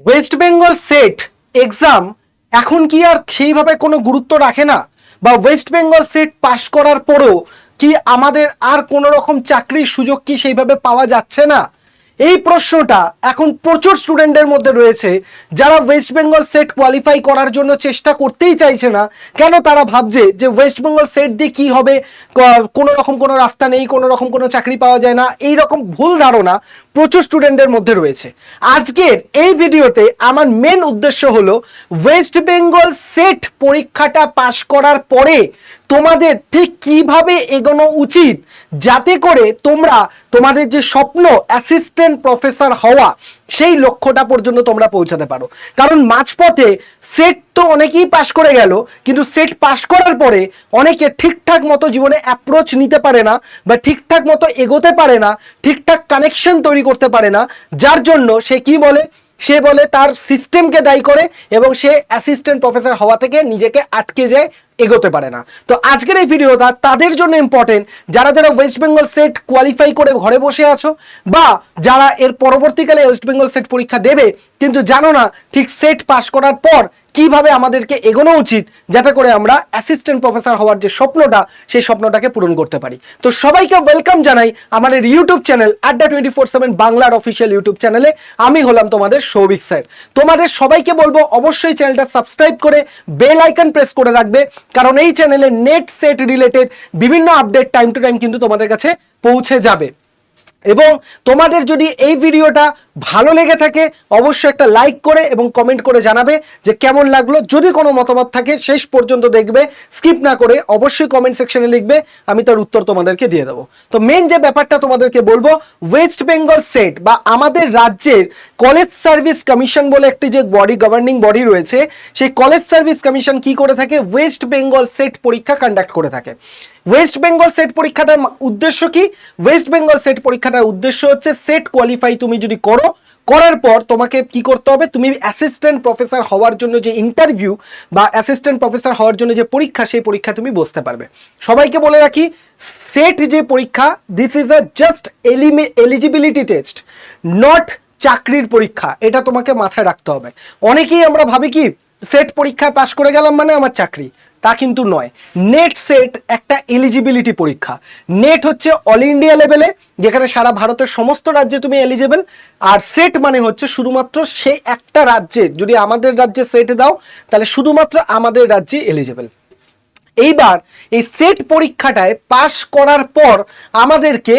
West Bengal set exam এখন কি আর সেইভাবে কোনো গুরুত্ব রাখে না, বা ওয়েস্ট বেঙ্গল সেট পাশ করার পরও কি আমাদের আর কোনো রকম চাকরির সুযোগ কি সেইভাবে পাওয়া যাচ্ছে না? এই প্রশ্নটা এখন প্রচুর স্টুডেন্টের মধ্যে রয়েছে, যারা ওয়েস্ট বেঙ্গল সেট কোয়ালিফাই করার জন্য চেষ্টা করতেই চাইছে না। কেন? তারা ভাবছে যে ওয়েস্ট বেঙ্গল সেট দিয়ে কি হবে, কোনো রকম কোনো রাস্তা নেই, কোনো রকম কোনো চাকরি পাওয়া যায় না, এই রকম ভুল ধারণা প্রচুর স্টুডেন্টের মধ্যে রয়েছে। আজকের এই ভিডিওতে আমার মেন উদ্দেশ্য হলো ওয়েস্ট বেঙ্গল সেট পরীক্ষাটা পাশ করার পরে তোমাদের ঠিক কিভাবে এগোনো উচিত, যাতে করে তোমরা তোমাদের যে স্বপ্ন অ্যাসিস্ট্যান্ট প্রফেসর হওয়া সেই লক্ষ্যটা পর্যন্ত তোমরা পৌঁছাতে পারো। কারণ মাঝপথে সেট তো অনেকেই পাশ করে গেল, কিন্তু সেট পাশ করার পরে অনেকে ঠিকঠাক মতো জীবনে অ্যাপ্রোচ নিতে পারে না, বা ঠিকঠাক মতো এগোতে পারে না, ঠিকঠাক কানেকশন তৈরি করতে পারে না, যার জন্য সে কি বলে, সে বলে তার সিস্টেমকে দায়ী করে এবং সে অ্যাসিস্ট্যান্ট প্রফেসর হওয়া থেকে নিজেকে আটকে যায়, এগোতে পারে না। তো আজকের এই ভিডিওটা তাদের জন্য ইম্পর্টেন্ট, যারা যারা ওয়েস্ট বেঙ্গল সেট কোয়ালিফাই করে ঘরে বসে আছো, বা যারা এর পরবর্তীকালে ওয়েস্ট বেঙ্গল সেট পরীক্ষা দেবে কিন্তু জানো না ঠিক সেট পাশ করার পর কিভাবে আমাদেরকে এগোনো উচিত, যাতে করে আমরা অ্যাসিস্ট্যান্ট প্রফেসর হওয়ার যে স্বপ্নটা সেই স্বপ্নটাকে পূরণ করতে পারি। তো সবাইকে ওয়েলকাম জানাই আমাদের ইউটিউব চ্যানেল আড্ডা 24/7 বাংলার অফিসিয়াল ইউটিউব চ্যানেলে। আমি হলাম তোমাদের সৌভিক স্যার। তোমাদের সবাইকে বলবো অবশ্যই চ্যানেলটা সাবস্ক্রাইব করে বেল আইকন প্রেস করে রাখবে, কারণ এই চ্যানেলে নেট সেট রিলেটেড বিভিন্ন আপডেট টাইম টু টাইম কিন্তু তোমাদের কাছে পৌঁছে যাবে। এবং তোমাদের যদি এই ভিডিওটা ভালো লেগে থাকে অবশ্যই একটা লাইক করে এবং কমেন্ট করে জানাবে যে কেমন লাগলো। যদি কোনো মতামত থাকে শেষ পর্যন্ত দেখবে, স্কিপ না করে অবশ্যই কমেন্ট সেকশনে লিখবে, আমি তার উত্তর তোমাদেরকে দিয়ে দেবো। তো মেন যে ব্যাপারটা তোমাদেরকে বলবো, ওয়েস্ট বেঙ্গল সেট বা আমাদের রাজ্যের কলেজ সার্ভিস কমিশন বলে একটি যে বডি, গভর্নিং বডি রয়েছে, সেই কলেজ সার্ভিস কমিশন কি করে থাকে, ওয়েস্ট বেঙ্গল সেট পরীক্ষা কন্ডাক্ট করে থাকে। ওয়েস্ট বেঙ্গল সেট পরীক্ষাটার উদ্দেশ্য কি? ওয়েস্ট বেঙ্গল সেট পরীক্ষাটার উদ্দেশ্য হচ্ছে সেট কোয়ালিফাই তুমি যদি করো, করার পর তোমাকে কি করতে হবে, তুমি অ্যাসিস্ট্যান্ট প্রফেসর হওয়ার জন্য যে ইন্টারভিউ বা অ্যাসিস্ট্যান্ট প্রফেসর হওয়ার জন্য যে পরীক্ষা, সেই পরীক্ষা তুমি বসতে পারবে। সবাইকে বলে রাখি, সেট যে পরীক্ষা, this is a just eligibility test, not চাকরির পরীক্ষা। এটা তোমাকে মাথায় রাখতে হবে। অনেকেই আমরা ভাবি কি সেট পরীক্ষায় পাশ করে গেলাম মানে আমার চাকরি, তা কিন্তু নয়। নেট সেট একটা এলিজিবিলিটি পরীক্ষা। নেট হচ্ছে অল ইন্ডিয়া লেভেলে, যেখানে সারা ভারতের সমস্ত রাজ্যে তুমি এলিজেবল। আর সেট মানে হচ্ছে শুধুমাত্র সেই একটা রাজ্যের, যদি আমাদের রাজ্যে সেট দাও তাহলে শুধুমাত্র আমাদের রাজ্যে এলিজেবল। এইবার এই সেট পরীক্ষাটায় পাশ করার পর আমাদেরকে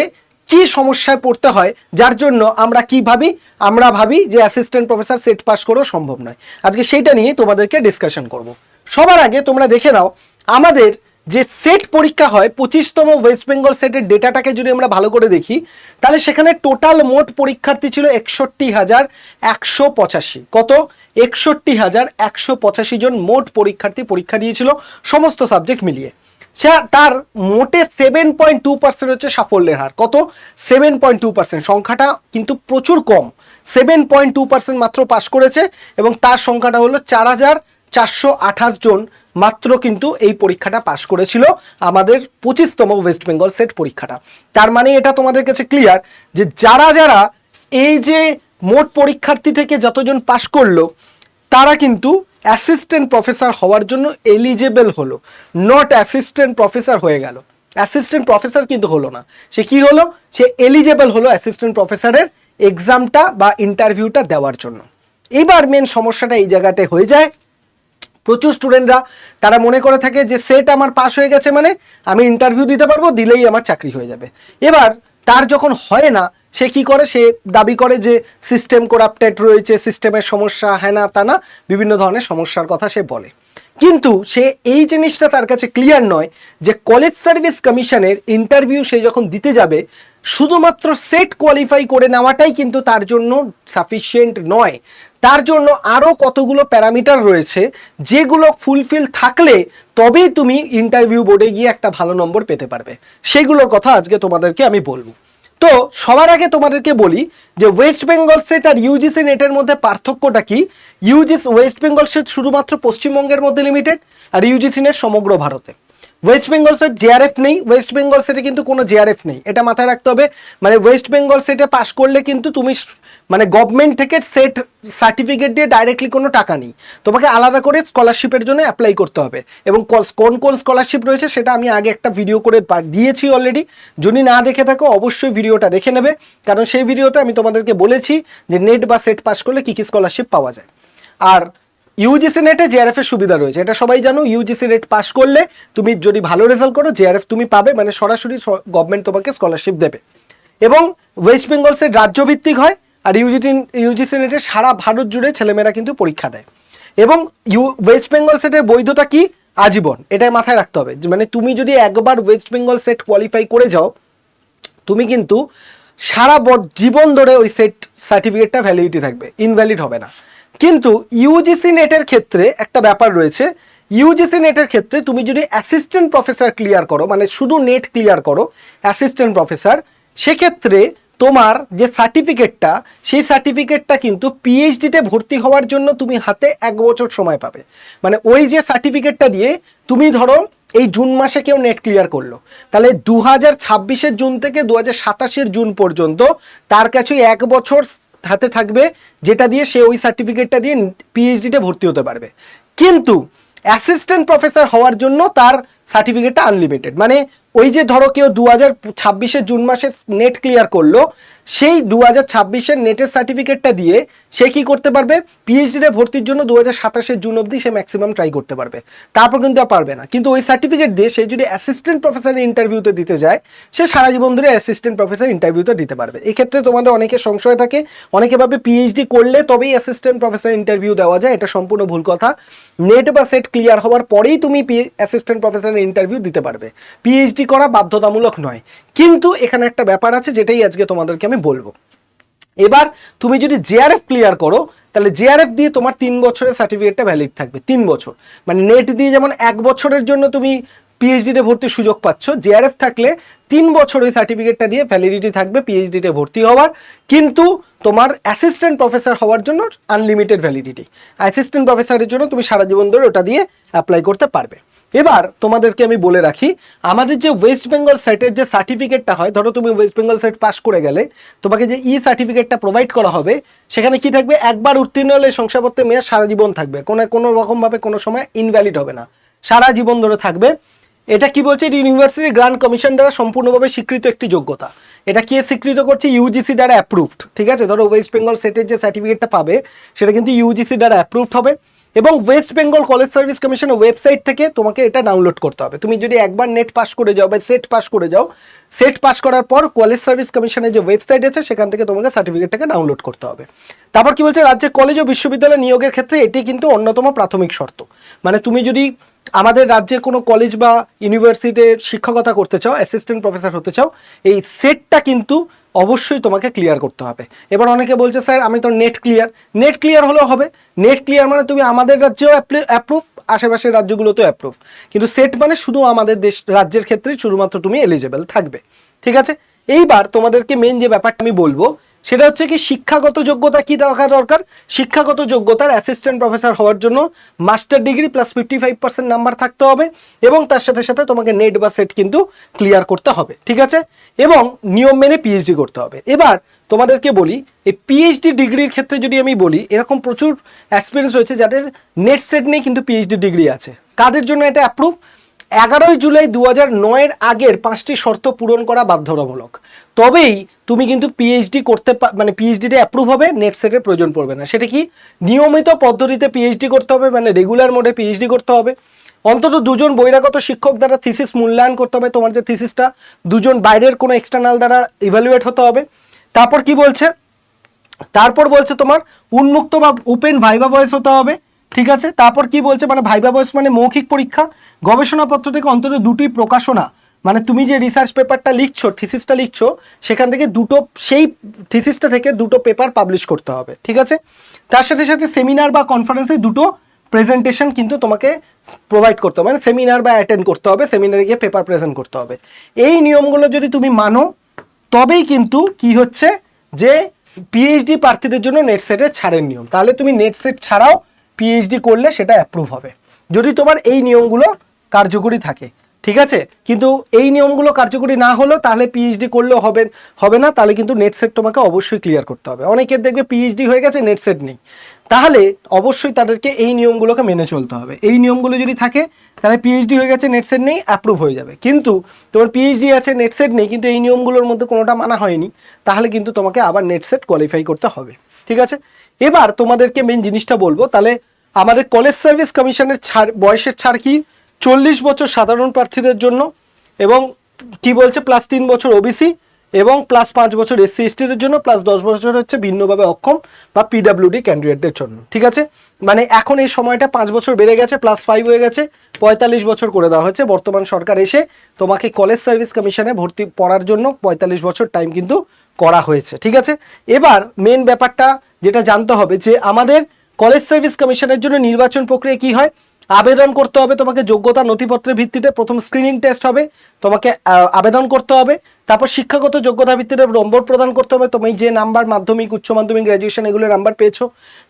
কি সমস্যায় পড়তে হয়, যার জন্য আমরা কি ভাবি, আমরা ভাবি যে অ্যাসিস্ট্যান্ট প্রফেসর সেট পাস করেও সম্ভব নয়। আজকে সেইটা নিয়ে তোমাদেরকে ডিসকাশন করব। সবার আগে তোমরা দেখে নাও, আমাদের যে সেট পরীক্ষা হয় 25তম ওয়েস্ট বেঙ্গল সেটের ডেটাটাকে যদি আমরা ভালো করে দেখি, তাহলে সেখানে টোটাল মোট পরীক্ষার্থী ছিল 61,185। কত? 61,185 জন মোট পরীক্ষার্থী পরীক্ষা দিয়েছিল সমস্ত সাবজেক্ট মিলিয়ে। তার মোটে 7.2% হচ্ছে সাফল্যের হার। কত? 7.2%। সংখ্যাটা কিন্তু প্রচুর কম। 7.2% মাত্র পাশ করেছে, এবং তার সংখ্যাটা হলো 4,428 জন মাত্র কিন্তু এই পরীক্ষাটা পাশ করেছিল আমাদের 25তম ওয়েস্ট বেঙ্গল সেট পরীক্ষাটা। তার মানে এটা তোমাদের কাছে ক্লিয়ার যে যারা যারা এই যে মোট পরীক্ষার্থী থেকে যতজন পাশ করলো, তারা কিন্তু অ্যাসিস্ট্যান্ট প্রফেসর হওয়ার জন্য এলিজেবল হলো, নট অ্যাসিস্ট্যান্ট প্রফেসর হয়ে গেল। অ্যাসিস্ট্যান্ট প্রফেসর কিন্তু হলো না, সে কি হলো, সে এলিজেবল হলো অ্যাসিস্ট্যান্ট প্রফেসরের এক্সামটা বা ইন্টারভিউটা দেওয়ার জন্য। এবার মেন সমস্যাটা এই জায়গাতে হয়ে যায়, প্রচুর স্টুডেন্টরা তারা মনে করে থাকে যে সেট আমার পাস হয়ে গেছে মানে আমি ইন্টারভিউ দিতে পারবো, দিলেই আমার চাকরি হয়ে যাবে। এবার তার যখন হয় না, সে কি করে, সে দাবি করে যে সিস্টেম করাপ্টেড রয়েছে, সিস্টেমের সমস্যা, হ্যানা তানা বিভিন্ন ধরনের সমস্যার কথা সে বলে। কিন্তু সে এই জিনিসটা তার কাছে ক্লিয়ার নয় যে কলেজ সার্ভিস কমিশনের ইন্টারভিউ সে যখন দিতে যাবে, শুধুমাত্র সেট কোয়ালিফাই করে নেওয়াটাই কিন্তু তার জন্য সাফিসিয়েন্ট নয়। তার জন্য আরও কতগুলো প্যারামিটার রয়েছে, যেগুলো ফুলফিল থাকলে তবেই তুমি ইন্টারভিউ বোর্ডে গিয়ে একটা ভালো নম্বর পেতে পারবে। সেগুলোর কথা আজকে তোমাদেরকে আমি বলবো। তো সবার আগে তোমাদেরকে বলি যে ওয়েস্ট বেঙ্গল সেট আর ইউজিসি নেটের মধ্যে পার্থক্যটা কি। ওয়েস্ট বেঙ্গল সেট শুধুমাত্র পশ্চিমবঙ্গের মধ্যে লিমিটেড, আর ইউজিসি নেট সমগ্র ভারতে। ওয়েস্ট বেঙ্গল সেট জেআরএফ নেই, ওয়েস্ট বেঙ্গল সেটে কিন্তু কোনো জেআরএফ নেই, এটা মাথায় রাখতে হবে। মানে ওয়েস্ট বেঙ্গল সেটে পাস করলে কিন্তু তুমি মানে গভর্নমেন্ট থেকে সেট সার্টিফিকেট দিয়ে ডাইরেক্টলি কোনো টাকা নেই, তোমাকে আলাদা করে স্কলারশিপের জন্য অ্যাপ্লাই করতে হবে। এবং কোন কোন স্কলারশিপ রয়েছে সেটা আমি আগে একটা ভিডিও করে দিয়েছি অলরেডি, যদি না দেখে থাকো অবশ্যই ভিডিওটা দেখে নেবে, কারণ সেই ভিডিওতে আমি তোমাদেরকে বলেছি যে নেট বা সেট পাস করলে কী কী স্কলারশিপ পাওয়া যায়। আর ইউজিসি নেটে জেআরএফ এর সুবিধা রয়েছে, এটা সবাই জানো। ইউজিসি নেট পাস করলে তুমি যদি ভালো রেজাল্ট করো জেআরএফ তুমি পাবে, মানে সরাসরি গভর্নমেন্ট তোমাকে স্কলারশিপ দেবে। এবং ওয়েস্ট বেঙ্গল সেট রাজ্যভিত্তিক হয়, আর ইউজিসি নেটে সারা ভারত জুড়ে ছেলেমেয়েরা কিন্তু পরীক্ষা দেয়। এবং ওয়েস্ট বেঙ্গল সেটের বৈধতা কি? আজীবন, এটাই মাথায় রাখতে হবে। মানে তুমি যদি একবার ওয়েস্ট বেঙ্গল সেট কোয়ালিফাই করে যাও, তুমি কিন্তু সারা জীবন ধরে ওই সেট সার্টিফিকেটটা ভ্যালিডিটি থাকবে, ইনভ্যালিড হবে না। কিন্তু ইউজিসি নেটের ক্ষেত্রে একটা ব্যাপার রয়েছে, ইউজিসি নেটের ক্ষেত্রে তুমি যদি অ্যাসিস্ট্যান্ট প্রফেসর ক্লিয়ার করো, মানে শুধু নেট ক্লিয়ার করো অ্যাসিস্ট্যান্ট প্রফেসর, সেক্ষেত্রে তোমার যে সার্টিফিকেটটা, সেই সার্টিফিকেটটা কিন্তু পিএইচডিতে ভর্তি হওয়ার জন্য তুমি হাতে 1 বছর সময় পাবে। মানে ওই যে সার্টিফিকেটটা দিয়ে তুমি ধরো এই জুন মাসে কেউ নেট ক্লিয়ার করলো, তাহলে 2026-এর জুন থেকে 2027-এর জুন পর্যন্ত তার কাছে 1 বছর হাতে থাকবে, যেটা দিয়ে সে ওই সার্টিফিকেটটা দিয়ে পিএইচডিতে ভর্তি হতে পারবে। কিন্তু অ্যাসিস্ট্যান্ট প্রফেসর হওয়ার জন্য তার সার্টিফিকেটটা আনলিমিটেড। মানে ওই যে ধরো কেউ 2026-এর জুন মাসে নেট ক্লিয়ার করলো, সেই 2026-এর নেটের সার্টিফিকেটটা দিয়ে সে কি করতে পারবে? পিএইচডিতে ভর্তির জন্য 2027-এর জুন অবধি সে ম্যাক্সিমাম ট্রাই করতে পারবে, তারপর কিন্তু আর পারবে না। কিন্তু ওই সার্টিফিকেট দিয়ে সে যদি অ্যাসিস্ট্যান্ট প্রফেসরের ইন্টারভিউতে দিতে যায়, সে সারা জীবন ধরে অ্যাসিস্ট্যান্ট প্রফেসর ইন্টারভিউতে দিতে পারবে। এক্ষেত্রে তোমাদের অনেকে সংশয় থাকে, অনেকে ভাবে পিএইচডি করলে তবেই অ্যাসিস্ট্যান্ট প্রফেসর ইন্টারভিউ দেওয়া যায়, এটা সম্পূর্ণ ভুল কথা। নেট বা সেট ক্লিয়ার হওয়ার পরেই তুমি অ্যাসিস্ট্যান্ট প্রফেসরের ইন্টারভিউ দিতে পারবে, পিএইচডি করা বাধ্যতামূলক নয়। কিন্তু এখানে একটা ব্যাপার আছে, যেটাই আজকে তোমাদেরকে আমি বলবো। এবার তুমি যদি জেআরএফ ক্লিয়ার করো, তাহলে জেআরএফ দিয়ে তোমার 3 বছরের সার্টিফিকেটটা ভ্যালিড থাকবে, 3 বছর। মানে নেট দিয়ে যেমন 1 বছরের জন্য তুমি পিএইচডিতে ভর্তির সুযোগ পাচ্ছ, জেআরএফ থাকলে 3 বছর ওই সার্টিফিকেটটা দিয়ে ভ্যালিডিটি থাকবে পিএইচডিতে ভর্তি হওয়ার। কিন্তু তোমার অ্যাসিস্ট্যান্ট প্রফেসর হওয়ার জন্য আনলিমিটেড ভ্যালিডিটি, অ্যাসিস্ট্যান্ট প্রফেসরের জন্য তুমি সারা জীবন ধরে ওটা দিয়ে অ্যাপ্লাই করতে পারবে। এবার তোমাদেরকে আমি বলে রাখি, আমাদের যে ওয়েস্ট বেঙ্গল সেটের যে সার্টিফিকেটটা হয়, ধরো তুমি ওয়েস্ট বেঙ্গল সেট পাস করে গেলে, তোমাকে যে সার্টিফিকেটটা প্রোভাইড করা হবে, সেখানে কি থাকবে? একবার উত্তীর্ণ হলে শংসাপত্রের মেয়াদ সারা জীবন থাকবে, কোনো রকমভাবে কোনো সময় ইনভ্যালিড হবে না, সারা জীবন ধরে থাকবে। এটা কি বলছে? ইউনিভার্সিটি গ্রান্ট কমিশন দ্বারা সম্পূর্ণভাবে স্বীকৃত একটি যোগ্যতা। এটা কে স্বীকৃত করছে? ইউজিসি দ্বারা অ্যাপ্রুভড, ঠিক আছে? ধরো ওয়েস্ট বেঙ্গল সেটের যে সার্টিফিকেটটা পাবে, সেটা কিন্তু ইউজিসি দ্বারা অ্যাপ্রুভড হবে। এবং ওয়েস্ট বেঙ্গল কলেজ সার্ভিস কমিশনের ওয়েবসাইট থেকে তোমাকে এটা ডাউনলোড করতে হবে। তুমি যদি একবার নেট পাস করে যাও বা সেট পাস করে যাও, সেট পাস করার পর কলেজ সার্ভিস কমিশনের যে ওয়েবসাইট আছে, সেখান থেকে তোমাকে সার্টিফিকেটটাকে ডাউনলোড করতে হবে। তারপর কি বলছে? রাজ্যের কলেজ ও বিশ্ববিদ্যালয় নিয়োগের ক্ষেত্রে এটি কিন্তু অন্যতম প্রাথমিক শর্ত। মানে তুমি যদি আমাদের রাজ্যের কোনো কলেজ বা ইউনিভার্সিটির শিক্ষকতা করতে চাও, অ্যাসিস্ট্যান্ট প্রফেসর হতে চাও, এই সেটটা কিন্তু অবশ্যই তোমাকে ক্লিয়ার করতে হবে। এবার অনেকে বলছে স্যার আমি তো নেট ক্লিয়ার হলেও হবে। নেট ক্লিয়ার মানে তুমি আমাদের রাজ্যেও অ্যাপ্রুভ, আশেপাশের রাজ্যগুলোতেও অ্যাপ্রুভ, কিন্তু সেট মানে শুধু আমাদের রাজ্যের ক্ষেত্রে শুধুমাত্র তুমি এলিজেবল থাকবে, ঠিক আছে? এইবার তোমাদেরকে মেন যে ব্যাপারটা আমি বলবো, সেটা হচ্ছে কি শিক্ষাগত যোগ্যতা কি দরকার? শিক্ষাগত যোগ্যতার অ্যাসিস্ট্যান্ট প্রফেসর হওয়ার জন্য মাস্টার ডিগ্রি প্লাস 55% নাম্বার থাকতে হবে, এবং তার সাথে সাথে তোমাকে নেট বা সেট কিন্তু ক্লিয়ার করতে হবে, ঠিক আছে? এবং নিয়ম মেনে পিএইচডি করতে হবে। এবার তোমাদেরকে বলি, এই পিএইচডি ডিগ্রির ক্ষেত্রে যদি আমি বলি, এরকম প্রচুর এক্সপিরিয়েন্স রয়েছে যাদের নেট সেট নেই কিন্তু পিএইচডি ডিগ্রি আছে। কাদের জন্য এটা অ্যাপ্রুভ? 11 জুলাই 2009-এর আগের 5টি শর্ত পূরণ করা বাধ্যতামূলক, তবেই তুমি কিন্তু পিএইচডি করতে মানে পিএইচডিতে অ্যাপ্রুভ হবে, নেট সেটের প্রয়োজন পড়বে না। সেটা কি? নিয়মিত পদ্ধতিতে পিএইচডি করতে হবে, মানে রেগুলার মোডে পিএইচডি করতে হবে। অন্তত 2 জন বহিরাগত শিক্ষক দ্বারা থিসিস মূল্যায়ন করতে হবে, তোমার যে থিসিসটা 2 জন বাইরের কোনো এক্সটার্নাল দ্বারা ইভ্যালুয়েট হতে হবে। তারপর কি বলছে? তারপর বলছে তোমার উন্মুক্ত বা ওপেন ভাইভা ভয়েস হতে হবে, ঠিক আছে? তারপর কি বলছে? মানে ভাইভা ভয়েস মানে মৌখিক পরীক্ষা। গবেষণাপত্র থেকে অন্তত 2টি প্রকাশনা, মানে তুমি যে রিসার্চ পেপারটা লিখছো, থিসিসটা লিখছো, সেখান থেকে সেই থিসিসটা থেকে 2টো পেপার পাবলিশ করতে হবে, ঠিক আছে? তার সাথে সাথে সেমিনার বা কনফারেন্সে 2টো প্রেজেন্টেশন কিন্তু তোমাকে প্রোভাইড করতে হবে, মানে সেমিনার বা অ্যাটেন্ড করতে হবে, সেমিনারে গিয়ে পেপার প্রেজেন্ট করতে হবে। এই নিয়মগুলো যদি তুমি মানো, তবেই কিন্তু কি হচ্ছে যে পিএইচডি প্রার্থীদের জন্য নেট সেটের ছাড়ের নিয়ম। তাহলে তুমি নেট সেট ছাড়াও পিএইচডি করলে সেটা অ্যাপ্রুভ হবে, যদি তোমার এই নিয়মগুলো কার্যকরী থাকে, ঠিক আছে, কিন্তু এই নিয়মগুলো কার্যকরী না হলেও তাহলে পিএইচডি করলেও হবে না, তাহলে কিন্তু নেট সেট তোমাকে অবশ্যই ক্লিয়ার করতে হবে। অনেকের দেখবে পিএইচডি হয়ে গেছে নেট সেট নেই, তাহলে অবশ্যই তাদেরকে এই নিয়মগুলোকে মেনে চলতে হবে। এই নিয়মগুলো যদি থাকে তাহলে পিএইচডি হয়ে গেছে নেট সেট নেই অ্যাপ্রুভ হয়ে যাবে। কিন্তু তোমার পিএইচডি আছে নেট সেট নেই কিন্তু এই নিয়মগুলোর মধ্যে কোনোটা মানা হয়নি, তাহলে কিন্তু তোমাকে আবার নেট সেট কোয়ালিফাই করতে হবে। ঠিক আছে, এবার তোমাদেরকে মেন জিনিসটা বলবো, তাহলে আমাদের কলেজ সার্ভিস কমিশনের ছাড়, বয়সের ছাড় কি 40 বছর সাধারণ প্রার্থীদের জন্য, এবং কি বলছে +3 বছর ওবিসি, এবং +5 বছর SC STদের জন্য, +10 বছর হচ্ছে ভিন্নভাবে অক্ষম বা পিডাব্লিউডি ক্যান্ডিডেটদের জন্য। ঠিক আছে, মানে এখন এই সময়টা 5 বছর বেড়ে গেছে, +5 হয়ে গেছে, 45 বছর করে দেওয়া হয়েছে বর্তমান সরকার এসে। তোমাকে কলেজ সার্ভিস কমিশনে ভর্তি পড়ার জন্য 45 বছর টাইম কিন্তু করা হয়েছে। ঠিক আছে, এবার মেন ব্যাপারটা যেটা জানতে হবে যে আমাদের কলেজ সার্ভিস কমিশনের জন্য নির্বাচন প্রক্রিয়া কি হয়। আবেদন করতে হবে তোমাকে যোগ্যতা নথিপত্রের ভিত্তিতে, প্রথম স্ক্রিনিং টেস্ট হবে, তোমাকে আবেদন করতে হবে, তারপর শিক্ষাগত যোগ্যতা ভিত্তিতে নম্বর প্রদান করতে হবে, তুমি যে নাম্বার মাধ্যমিক, উচ্চ মাধ্যমিক, গ্র্যাজুয়েশন এগুলো নাম্বার পেয়েছো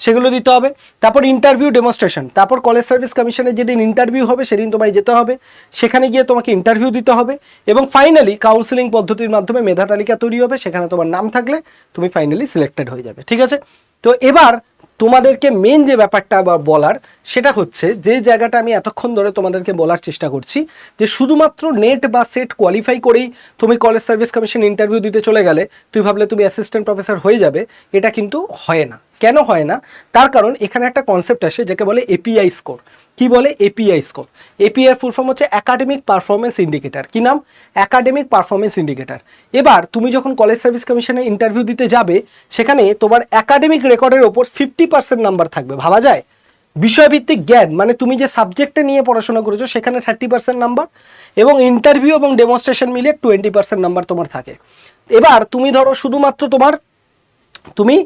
সেগুলো দিতে হবে, তারপর ইন্টারভিউ ডেমনস্ট্রেশন, তারপর কলেজ সার্ভিস কমিশনের যেদিন ইন্টারভিউ হবে সেদিন তোমায় যেতে হবে, সেখানে গিয়ে তোমাকে ইন্টারভিউ দিতে হবে, এবং ফাইনালি কাউন্সিলিং পদ্ধতির মাধ্যমে মেধা তালিকা তৈরি হবে, সেখানে তোমার নাম থাকলে তুমি ফাইনালি সিলেক্টেড হয়ে যাবে। ঠিক আছে, তো এবার তোমাদেরকে মেন যে ব্যাপারটা বলার সেটা হচ্ছে, যে জায়গাটা আমি এতক্ষণ ধরে তোমাদেরকে বলার চেষ্টা করছি, যে শুধুমাত্র নেট বা সেট কোয়ালিফাই করেই তুমি কলেজ সার্ভিস কমিশন ইন্টারভিউ দিতে চলে গেলে, তুই ভাবলে তুমি অ্যাসিস্ট্যান্ট প্রফেসর হয়ে যাবে, এটা কিন্তু হয় না। কেন হয় না, তার কারণ এখানে একটা কনসেপ্ট আসে যাকে বলে এপিআই স্কোর। কি বলে API score? API full form হচ্ছে একাডেমিক পারফরমেন্স ইন্ডিকেটর। কি নাম? Academic performance indicator. এবার তুমি যখন কলেজ সার্ভিস কমিশনে ইন্টারভিউ দিতে যাবে, সেখানে তোমার একাডেমিক রেকর্ডের ওপর 50% নাম্বার থাকবে। ভাবা যায়? বিষয়ভিত্তিক জ্ঞান মানে তুমি যে সাবজেক্টে নিয়ে পড়াশোনা করেছো সেখানে 30% নাম্বার, এবং ইন্টারভিউ এবং ডেমনস্ট্রেশন মিলে 20% নাম্বার তোমার থাকে। এবার তুমি ধরো শুধুমাত্র তুমি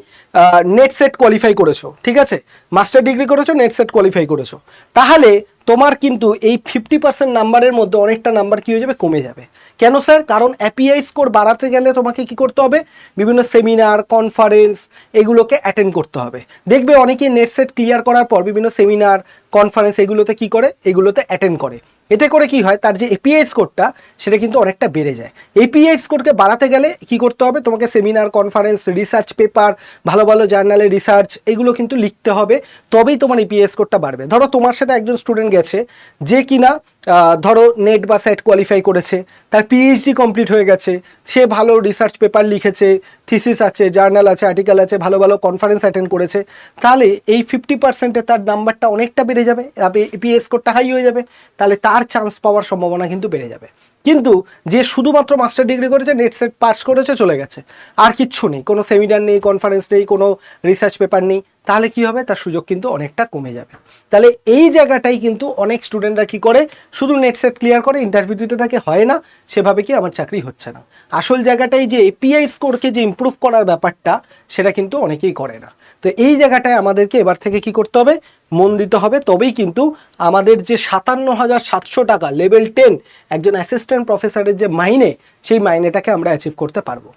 নেট সেট কোয়ালিফাই করেছো, ঠিক আছে, মাস্টার ডিগ্রি করেছো, নেট সেট কোয়ালিফাই করেছো, তাহলে তোমার কিন্তু এই 50% নাম্বারের মধ্যে অনেকটা নাম্বার কি হয়ে যাবে, কমে যাবে। কেন স্যার? কারণ এপিআই স্কোর বাড়াতে গেলে তোমাকে কি করতে হবে, বিভিন্ন সেমিনার, কনফারেন্স এগুলোকে অ্যাটেন্ড করতে হবে। দেখবে অনেকে নেট সেট ক্লিয়ার করার পর বিভিন্ন সেমিনার, কনফারেন্স এগুলোতে কি করে, এগুলোতে অ্যাটেন্ড করে। এতে করে কি হয়, তার যে এপিআই স্কোরটা সেটা কিন্তু অনেকটা বেড়ে যায়। এপিআই স্কোরকে বাড়াতে গেলে কি করতে হবে, তোমাকে সেমিনার, কনফারেন্স, রিসার্চ পেপার, ভালো ভালো জার্নালে রিসার্চ এগুলো কিন্তু লিখতে হবে, তবেই তোমার এপিআই স্কোরটা বাড়বে। ধরো তোমার সাথে একজন স্টুডেন্ট গেছে যে কিনা ধরো নেট বা সেট কোয়ালিফাই করেছে, তার পিএইচডি কমপ্লিট হয়ে গেছে, সে ভালো রিসার্চ পেপার লিখেছে, থিসিস আছে, জার্নাল আছে, আর্টিকেল আছে, ভালো ভালো কনফারেন্স অ্যাটেন্ড করেছে, তাহলে এই 50%-এ তার নাম্বারটা অনেকটা বেড়ে যাবে, এপিআই স্কোরটা হাই হয়ে যাবে, তাহলে তার চান্স পাওয়ার সম্ভাবনা কিন্তু বেড়ে যাবে। কিন্তু যে শুধুমাত্র মাস্টার ডিগ্রি করেছে, নেট সেট পাস করেছে, চলে গেছে, আর কিচ্ছু নেই, কোনো সেমিনার নেই, কনফারেন্স নেই, কোনো রিসার্চ পেপার নেই, তাহলে কি হবে, তার সুযোগ কিন্তু অনেকটা কমে যাবে। তাহলে এই জায়গাটাই কিন্তু অনেক স্টুডেন্টরা কি করে, শুধু নেট সেট ক্লিয়ার করে ইন্টারভিউ দিতে থাকে, হয় না, সেভাবে কি আমার চাকরি হচ্ছে না। আসল জায়গাটাই যে এপিআই স্কোরকে যে ইমপ্রুভ করার ব্যাপারটা, সেটা কিন্তু অনেকেই করে না। তো এই জায়গাটায় আমাদেরকে এবার থেকে কি করতে হবে, মন দিতে হবে, তবেই কিন্তু আমাদের যে 57,700 টাকা লেভেল 10 একজন অ্যাসিস্ট্যান্ট প্রফেসরের যে মাইনে, সেই মাইনেটাকে আমরা অ্যাচিভ করতে পারবো।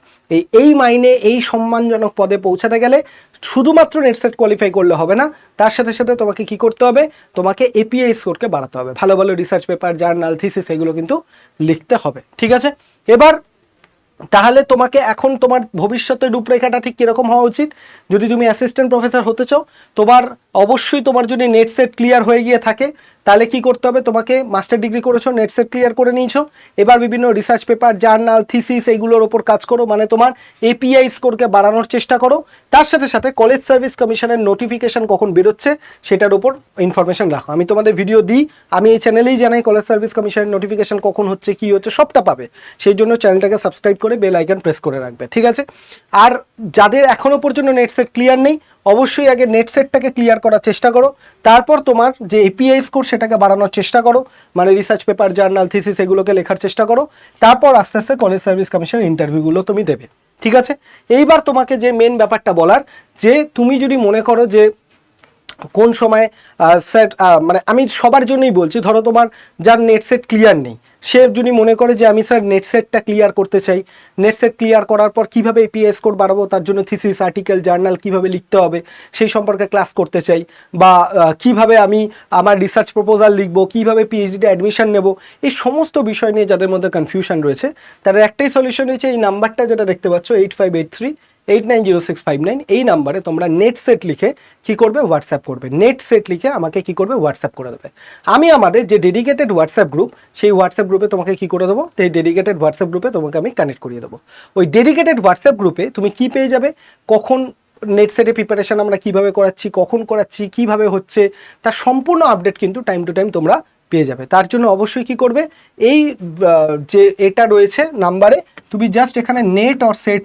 এই মাইনে, এই সম্মানজনক পদে পৌঁছাতে গেলে শুধুমাত্র নেট সেট কোয়ালিফাই করলে হবে না, তার সাথে সাথে তোমাকে কি করতে হবে, তোমাকে এপিআই স্কোরকে বাড়াতে হবে, ভালো ভালো রিসার্চ পেপার, জার্নাল, থিসিস এগুলো কিন্তু লিখতে হবে। ঠিক আছে, এবার তাহলে তোমাকে এখন তোমার ভবিষ্যতের রূপরেখাটা ঠিক কীরকম হওয়া উচিত, যদি তুমি অ্যাসিস্ট্যান্ট প্রফেসর হতে চাও, তোমার অবশ্যই তোমার যদি নেট সেট ক্লিয়ার হয়ে গিয়ে থাকে, তাহলে কি করতে হবে, তোমাকে মাস্টার ডিগ্রি করেছো, নেট সেট ক্লিয়ার করে নিয়েছো, এবার বিভিন্ন রিসার্চ পেপার, জার্নাল, থিসিস এগুলোর ওপর কাজ করো, মানে তোমার এপিআই স্কোরকে বাড়ানোর চেষ্টা করো। তার সাথে সাথে কলেজ সার্ভিস কমিশনের নোটিফিকেশন কখন বেরোচ্ছে সেটার উপর ইনফরমেশন রাখো। আমি তোমাদের ভিডিও দিই, আমি এই চ্যানেলেই জানাই কলেজ সার্ভিস কমিশনের নোটিফিকেশন কখন হচ্ছে, কি হচ্ছে, সবটা পাবে। সেই জন্য চ্যানেলটাকে সাবস্ক্রাইব করে বেল আইকন প্রেস করে রাখবে। ঠিক আছে, আর যাদের এখনো পর্যন্ত নেট সেট ক্লিয়ার নেই, অবশ্যই আগে নেট সেটটাকে ক্লিয়ার করার চেষ্টা করো, তারপর তোমার যে এপিআই স্কোর সেটাকে বাড়ানোর চেষ্টা করো, মানে রিসার্চ পেপার, জার্নাল, থিসিস এগুলোকে লেখার চেষ্টা করো, তারপর আস্তে আস্তে কলেজ সার্ভিস কমিশনের ইন্টারভিউগুলো তুমি দেবে। ঠিক আছে, এইবার তোমাকে যে মেন ব্যাপারটা বলার, যে তুমি যদি মনে করো যে কোন সময় সেট, মানে আমি সবার জন্যই বলছি, ধরো তোমার যার নেট সেট ক্লিয়ার নেই, সে যদি মনে করে যে আমি স্যার নেট সেটটা ক্লিয়ার করতে চাই, নেট সেট ক্লিয়ার করার পর কীভাবে এপিএস কোড বাড়াবো, তার জন্য থিসিস আর্টিকেল জার্নাল কীভাবে লিখতে হবে সেই সম্পর্কে ক্লাস করতে চাই, বা কিভাবে আমি আমার রিসার্চ প্রপোজাল লিখবো, কীভাবে পিএইচডিতে অ্যাডমিশন নেব, এই সমস্ত বিষয় নিয়ে যাদের মধ্যে কনফিউশন রয়েছে তাদের একটাই সলিউশন হচ্ছে এই নাম্বারটা যেটা দেখতে পাচ্ছ 8583 890659, এই নাম্বারে তোমরা নেট সেট লিখে কী করবে, হোয়াটসঅ্যাপ করবে। নেট সেট লিখে আমাকে কী করবে, হোয়াটসঅ্যাপ করে দেবে। আমি আমাদের যে ডেডিকেটেড হোয়াটসঅ্যাপ গ্রুপ, সেই হোয়াটসঅ্যাপ গ্রুপে তোমাকে কী করে দেবো, সেই ডেডিকেটেড হোয়াটসঅ্যাপ গ্রুপে তোমাকে আমি কানেক্ট করিয়ে দেবো। ওই ডেডিকেটেড হোয়াটসঅ্যাপ গ্রুপে তুমি কী পেয়ে যাবে, কখন নেট সেটে প্রিপারেশন আমরা কীভাবে করাচ্ছি, কখন করাচ্ছি, কীভাবে হচ্ছে, তার সম্পূর্ণ আপডেট কিন্তু টাইম টু টাইম তোমরা পেয়ে যাবে। তার জন্য অবশ্যই কী করবে, এই যে এটা রয়েছে নাম্বারে, তুমি জাস্ট এখানে নেট অর সেট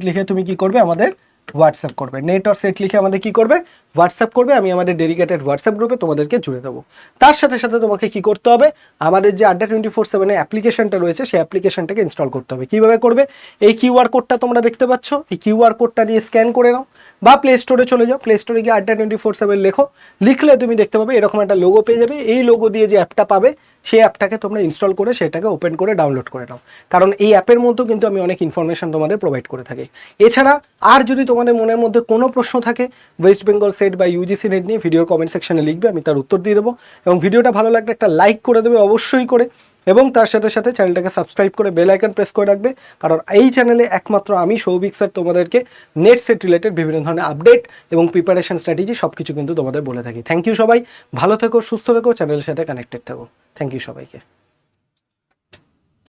লিখে, তুমি কি করবে, আমাদের হোয়াটসঅ্যাপ করবে। নেট অর সেট লিখে আমাদের কি করবে, হোয়াটসঅ্যাপ করবে। আমি আমাদের ডেডিকেটেড হোয়াটসঅ্যাপ গ্রুপে তোমাদেরকে জুড়ে দেবো। তার সাথে সাথে তোমাকে কি করতে হবে, আমাদের যে আড্ডা 24/7 অ্যাপ্লিকেশনটা রয়েছে সেই অ্যাপ্লিকেশনটাকে ইনস্টল করতে হবে। কীভাবে করবে, এই কিউআর কোডটা তোমরা দেখতে পাচ্ছ, এই কিউআর কোডটা দিয়ে স্ক্যান করে নাও, বা প্লে স্টোরে চলে যাও, প্লে স্টোরে গিয়ে আড্ডা 24/7 লেখো, লিখলে তুমি দেখতে পাবে এরকম একটা লোগো পেয়ে যাবে। এই লোগো দিয়ে যে অ্যাপটা পাবে, সেই অ্যাপটাকে তোমরা ইনস্টল করে সেটাকে ওপেন করে ডাউনলোড করে নাও, কারণ এই অ্যাপের মধ্যেও কিন্তু আমি অনেক ইনফরমেশন তোমাদের প্রোভাইড করে থাকি। এছাড়া আর যদি তোমাদের মনের মধ্যে কোনো প্রশ্ন থাকে ওয়েস্ট বেঙ্গল সেট বা ইউজিসি নেট নিয়ে, ভিডিওর কমেন্ট সেকশনে লিখবে, আমি তার উত্তর দিয়ে দেবো। এবং ভিডিওটা ভালো লাগলে একটা লাইক করে দেবে অবশ্যই করে, এবং তার সাথে সাথে চ্যানেলটাকে সাবস্ক্রাইব করে বেল আইকন প্রেস করে রাখবে, কারণ এই চ্যানেলে একমাত্র আমি সৌভিক স্যার তোমাদেরকে নেট সেট রিলেটেড বিভিন্ন ধরনের আপডেট এবং প্রিপারেশন স্ট্র্যাটেজি সব কিছু কিন্তু তোমাদের বলে থাকি। থ্যাংক ইউ সবাই, ভালো থেকো, সুস্থ থেকো, চ্যানেলের সাথে কানেক্টেড থাকো। থ্যাংক ইউ সবাইকে।